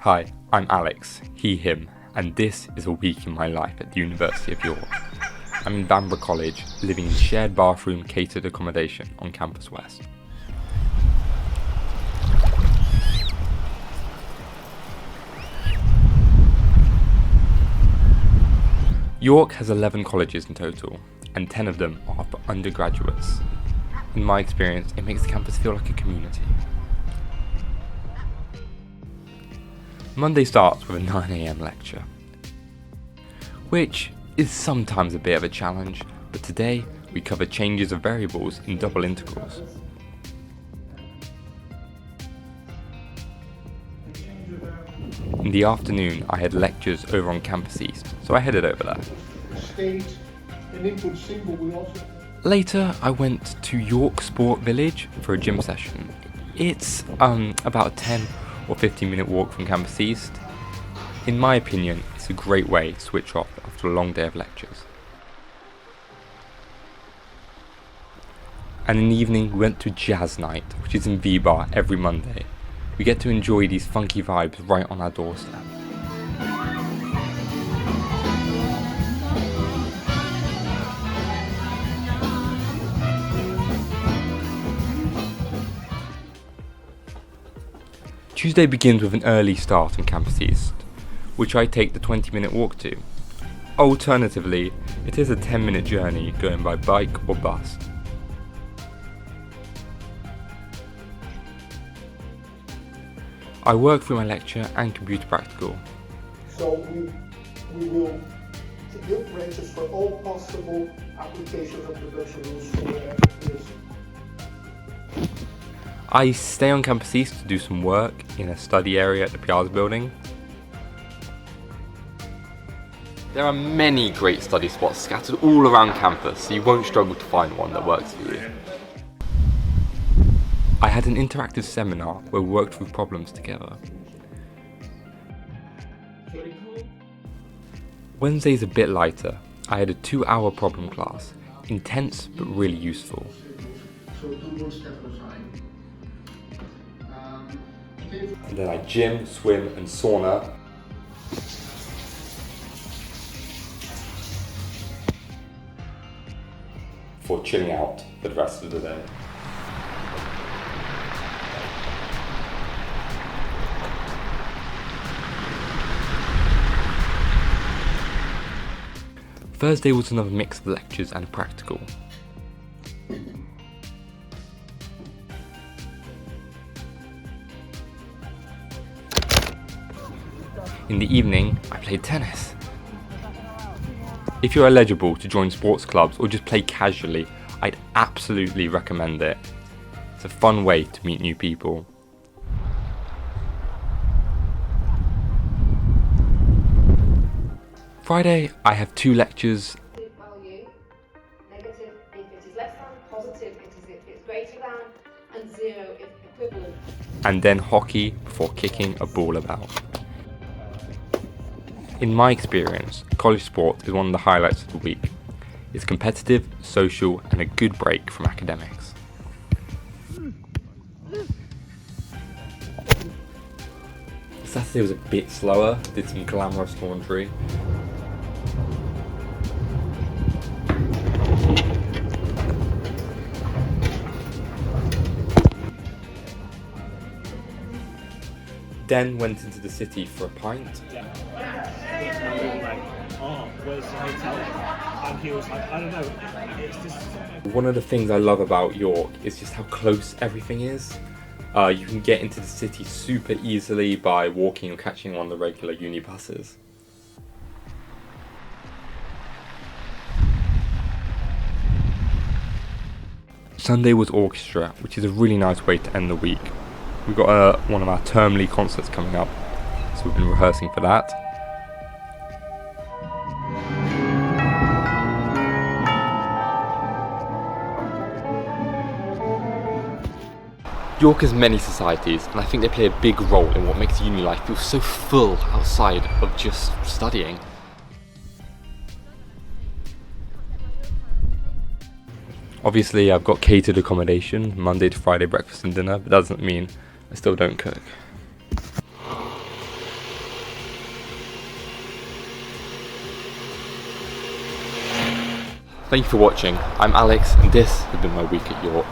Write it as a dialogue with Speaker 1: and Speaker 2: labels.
Speaker 1: Hi, I'm Alex, he, him, and this is a week in my life at the University of York. I'm in Vanbrugh College, living in shared bathroom catered accommodation on Campus West. York has 11 colleges in total, and 10 of them are for undergraduates. In my experience, it makes the campus feel like a community. Monday starts with a 9 AM lecture, which is sometimes a bit of a challenge, but today we cover changes of variables in double integrals. In the afternoon, I had lectures over on Campus East, so I headed over there. Later, I went to York Sport Village for a gym session. It's about a 10 or 15-minute walk from Campus East. In my opinion, it's a great way to switch off after a long day of lectures. And in the evening, we went to Jazz Night, which is in V-Bar every Monday. We get to enjoy these funky vibes right on our doorstep. Tuesday begins with an early start on Campus East, which I take the 20-minute walk to. Alternatively, it is a 10-minute journey going by bike or bus. I work through my lecture and computer practical.
Speaker 2: So we will build branches for all possible applications of production rules for this.
Speaker 1: I stay on Campus East to do some work in a study area at the Piazza building. There are many great study spots scattered all around campus, so you won't struggle to find one that works for you. I had an interactive seminar where we worked through problems together. Wednesday's a bit lighter. I had a 2-hour problem class, intense but really useful. And then I gym, swim and sauna. For chilling out for the rest of the day. Thursday was another mix of lectures and practical. In the evening, I played tennis. If you're eligible to join sports clubs or just play casually, I'd absolutely recommend it. It's a fun way to meet new people. Friday, I have 2 lectures.
Speaker 3: Value, negative if it is less than, positive if it's greater than, and 0 if equivalent.
Speaker 1: And then hockey before kicking a ball about. In my experience, college sport is one of the highlights of the week. It's competitive, social, and a good break from academics. Saturday was a bit slower, did some glamorous laundry. Then went into the city for a pint.
Speaker 4: Where's the hotel? And he was like, I don't know, it's just...
Speaker 1: One of the things I love about York is just how close everything is. You can get into the city super easily by walking or catching one of the regular uni buses. Sunday was orchestra, which is a really nice way to end the week. We've got one of our termly concerts coming up, so we've been rehearsing for that. York has many societies, and I think they play a big role in what makes uni life feel so full outside of just studying. Obviously, I've got catered accommodation, Monday to Friday breakfast and dinner, but that doesn't mean I still don't cook. Thank you for watching. I'm Alex, and this has been my week at York.